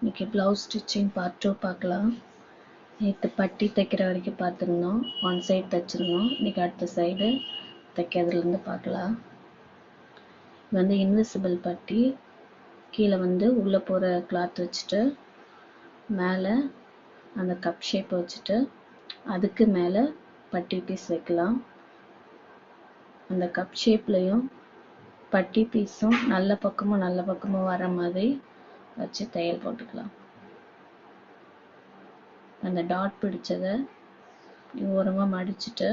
இன்னைக்கு blouse stitching part 2 பார்க்கலாம். நேற்று பட்டி தைக்கிற வரைக்கும் பார்த்துருந்தோம். ஒன் சைடு தைச்சிருந்தோம். இன்னைக்கு அடுத்த சைடு தைக்கிறதுலேருந்து பார்க்கலாம். இது வந்து இன்விசிபிள் பட்டி. கீழே வந்து உள்ளே போகிற கிளாத் வச்சுட்டு மேலே அந்த கப் ஷேப் வச்சுட்டு அதுக்கு மேலே பட்டி பீஸ் வைக்கலாம். அந்த கப் ஷேப்லேயும் பட்டி பீஸும் நல்ல பக்கமும் வர மாதிரி வச்சு தையல் போட்டுக்கலாம். அந்த டாட் பிடிச்சதை ஓரமாக மடிச்சுட்டு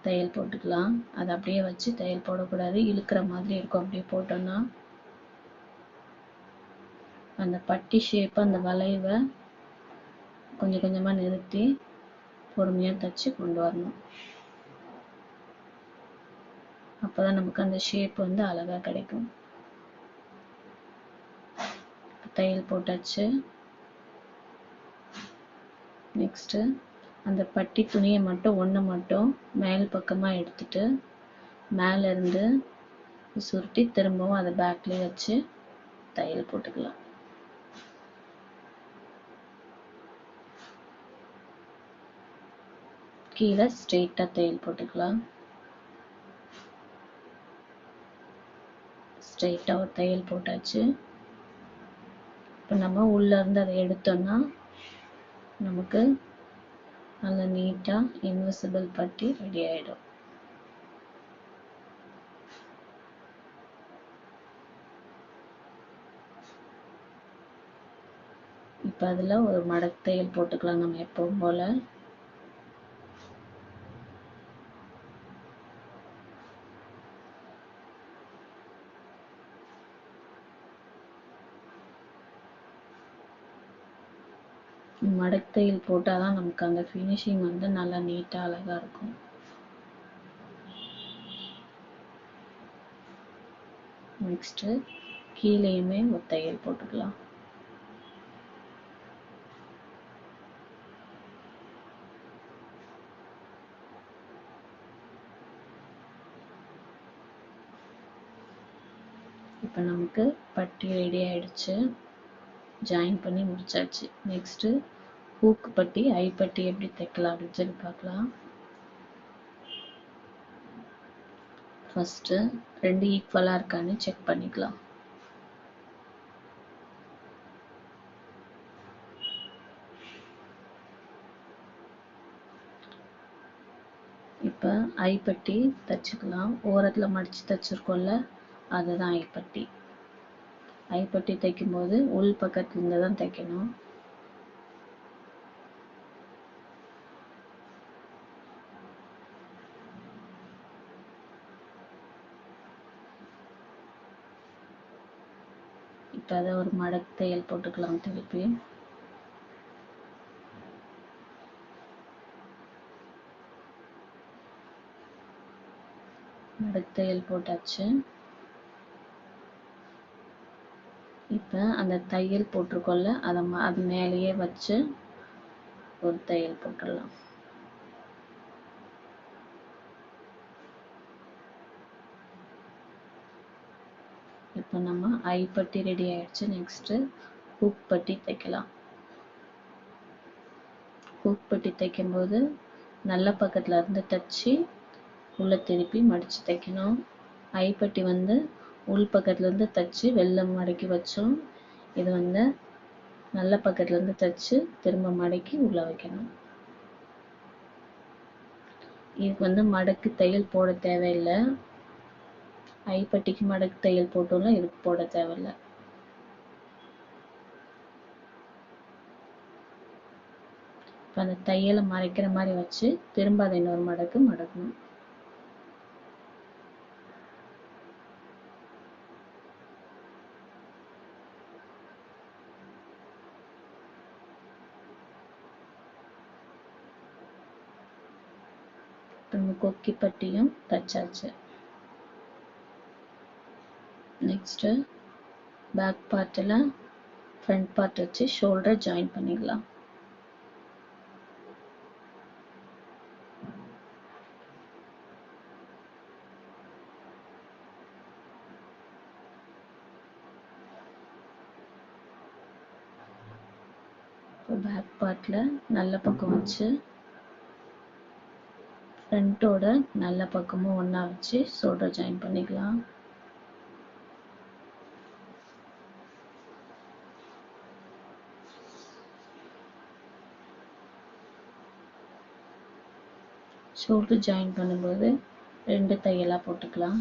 தையல் போட்டுக்கலாம். அதை அப்படியே வச்சு தையல் போடக்கூடாது, இழுக்கிற மாதிரி இருக்கும். அப்படியே போட்டோம்னா அந்த பட்டி ஷேப் அந்த வளைவை கொஞ்சம் கொஞ்சமாக நிறுத்தி பொறுமையாக தைச்சி கொண்டு வரணும். அப்போ தான் நமக்கு அந்த ஷேப் வந்து அழகாக கிடைக்கும். தையல் போட்டாச்சு. நெக்ஸ்ட்டு அந்த பட்டி துணியை ஒன்று மட்டும் மேல் பக்கமாக எடுத்துட்டு மேலேருந்து சுருட்டி திரும்பவும் அதை பேக்லேயே வச்சு தையல் போட்டுக்கலாம். கீழே ஸ்ட்ரெயிட்டாக தையல் போட்டுக்கலாம். ஸ்ட்ரெயிட்டாக ஒரு தையல் போட்டாச்சு. இப்போ நம்ம உள்ளேருந்து அதை எடுத்தோம்னா நமக்கு நல்ல நீட்டாக இன்விசிபிள் பட்டி ரெடி ஆகிடும். இப்போ அதில் ஒரு மடக்கு தையல் போட்டுக்கலாம் நம்ம எப்பவும் போல். மடக்கு தையல் போட்டால் தான் நமக்கு அந்த ஃபினிஷிங் வந்து நல்லா நீட்டாக அழகாக இருக்கும். நெக்ஸ்ட்டு கீழேயுமே ஒரு தையல் போட்டுக்கலாம். இப்போ நமக்கு பட்டி ரெடி ஆயிடுச்சு. ஜாயின் பண்ணி முடிச்சாச்சு. நெக்ஸ்ட்டு ஹூக்கு பட்டி ஐப்பட்டி எப்படி தைக்கலாம் அப்படின்னு சொல்லி பார்க்கலாம். ஃபஸ்ட்டு ரெண்டு ஈக்குவலாக இருக்கான்னு செக் பண்ணிக்கலாம். இப்போ ஐப்பட்டி தைச்சிக்கலாம். ஓரத்தில் மடித்து தைச்சிருக்கோம்ல, அதுதான் ஐப்பட்டி. ஐப்பட்டி தைக்கும்போது உள் பக்கத்துலேருந்து தான் தைக்கணும். இப்போ அதை ஒரு மடக்கு தையல் போட்டுக்கலாம். திருப்பி மடக்கு தையல் போட்டாச்சு. இப்போ அந்த தையல் போட்டிருக்கோம்ல, அது மேலேயே வச்சு ஒரு தையல் போட்டுடலாம். இப்போ நம்ம ஐப்பட்டி ரெடி ஆயிடுச்சு. நெக்ஸ்ட்டு ஹூக் பட்டி தைக்கலாம். ஹூக் பட்டி தைக்கும்போது நல்ல பக்கத்தில் இருந்து தைச்சி உள்ளே திருப்பி மடித்து தைக்கணும். ஐப்பட்டி வந்து உள் பக்கத்துலேருந்து தைச்சி வெளில மடக்கி வச்சோம். இது வந்து நல்ல பக்கத்துலேருந்து தைச்சி திரும்ப மடக்கி உள்ளே வைக்கணும். இதுக்கு வந்து மடக்கு தையல் போட தேவையில்லை. ஐப்பட்டிக்கு மடக்கு தையல் போட்டோம்னா இதுக்கு போட தேவையில்லை. இப்போ அந்த தையலை மறைக்கிற மாதிரி வச்சு திரும்ப அதை இன்னொரு மடக்கு மடக்கணும். நம்ம கொக்கி பட்டியும் தைச்சாச்சு. நெக்ஸ்ட்டு பேக் பார்ட்டில் ஃப்ரண்ட் பார்ட் வச்சு ஷோல்டர் ஜாயின் பண்ணிடலாம். பேக் பார்ட்ல நல்ல பக்கம் வச்சு ஃப்ரண்ட்டோட நல்ல பக்கமும் ஒன்றா வச்சு ஷோல்டர் ஜாயின் பண்ணிக்கலாம். ஷோல்டர் ஜாயின் பண்ணும்போது 2 தையலாக போட்டுக்கலாம்.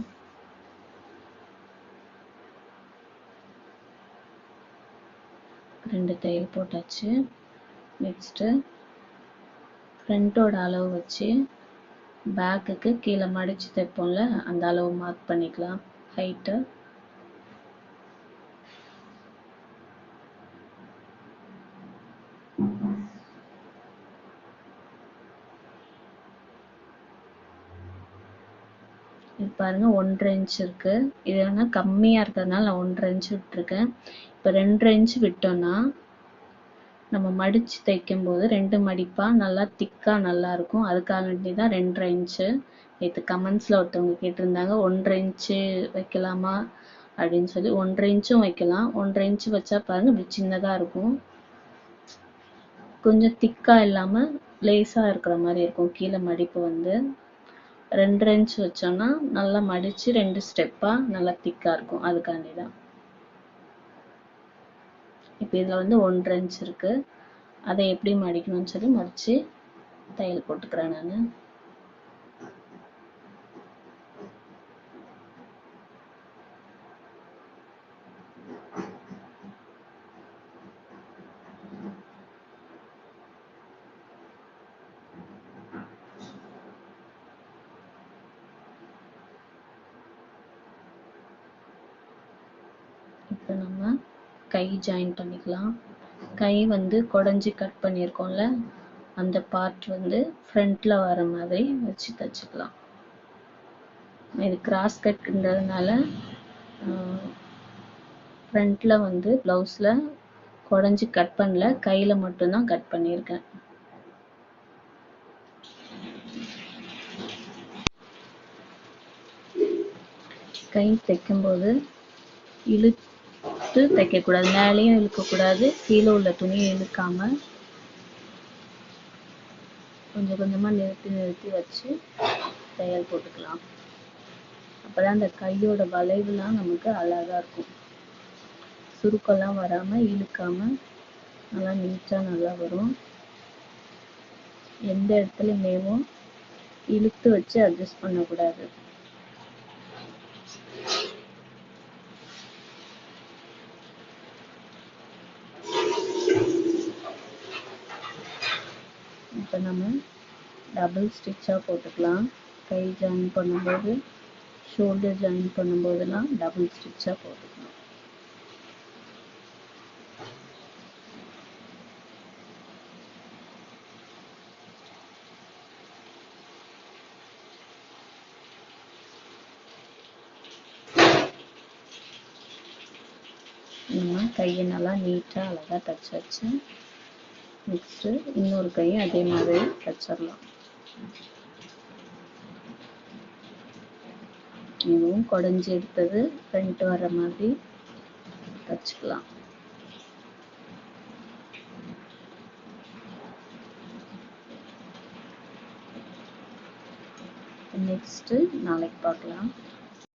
ரெண்டு தையல் போட்டாச்சு. நெக்ஸ்ட்டு ஃப்ரண்ட்டோட அளவு வச்சு பேக்குக்கு கீழே மடித்து தைப்போம்ல, அந்த அளவு மார்க் பண்ணிக்கலாம் ஹைட்டு. இது பாருங்க 1.5 இன்ச் இருக்கு. இது வேணா கம்மியாக இருக்கிறதுனால நான் 1.5 இன்ச் விட்டுருக்கேன். இப்போ 2.5 இன்ச் விட்டோம்னா நம்ம மடித்து தைக்கும்போது 2 மடிப்பாக நல்லா திக்காக நல்லா இருக்கும். அதுக்காக வேண்டி தான் 2.5 இன்ச்சு. நேற்று கமெண்ட்ஸில் ஒருத்தவங்க கேட்டிருந்தாங்க 1.5 இன்ச்சு வைக்கலாமா அப்படின்னு சொல்லி. 1.5 இன்ச்சும் வைக்கலாம். 1.5 இன்ச்சு வச்சா பாருங்க இப்படி சின்னதாக இருக்கும். கொஞ்சம் திக்காக இல்லாமல் லேஸாக இருக்கிற மாதிரி இருக்கும். கீழே மடிப்பு வந்து 2.5 இன்ச் வச்சோம்னா நல்லா மடித்து 2 ஸ்டெப்பாக நல்லா திக்காக இருக்கும். அதுக்காண்டி தான். இப்போ இதில் வந்து 1.5 இன்ச் இருக்குது. அதை எப்படி மடிக்கணும்னு சொல்லி மடித்து தையல் போட்டுக்கிறேன் நான். இப்போ நம்ம கை ஜாயின் பண்ணிக்கலாம். கை வந்து குடஞ்சி கட் பண்ணியிருக்கோம்ல, அந்த பார்ட் வந்து ஃப்ரண்ட்டில் வர மாதிரி வச்சு தைச்சிக்கலாம். இது கிராஸ் கட்ன்றதுனால ஃப்ரண்ட்டில் வந்து ப்ளவுஸில் குடஞ்சி கட் பண்ணல, கையில் மட்டும்தான் கட் பண்ணியிருக்கேன். கை தைக்கும்போது இழுத்து தைக்கக்கூடாது. மேலேயும் இழுக்கக்கூடாது, கீழே உள்ள துணியை இழுக்காமல் கொஞ்சம் கொஞ்சமாக நிறுத்தி நிறுத்தி வச்சு தையல் போட்டுக்கலாம். அப்போ தான் அந்த கையோட வளைவுலாம் நமக்கு அழகாக இருக்கும். சுருக்கெல்லாம் வராமல் இழுக்காமல் நல்லா நீட்டாக நல்லா வரும். எந்த இடத்துலையுமேவும் இழுத்து வச்சு அட்ஜஸ்ட் பண்ணக்கூடாது. இப்போ நம்ம டபுள் ஸ்டிச்சாக போட்டுக்கலாம். கை ஜாயின் பண்ணும்போது, ஷோல்டர் ஜாயின் பண்ணும்போதெல்லாம் டபுள் ஸ்டிச்சாக போட்டுக்கலாம். நம்ம கையை நல்லா நீட்டாக அழகாக தைச்சாச்சு. நெக்ஸ்ட்டு இன்னொரு கையை அதே மாதிரி தைச்சிடலாம். இதுவும் குடஞ்சி எடுத்தது ஃப்ரண்ட் வர மாதிரி தைச்சிக்கலாம். நெக்ஸ்ட்டு நாளைக்கு பார்க்கலாம்.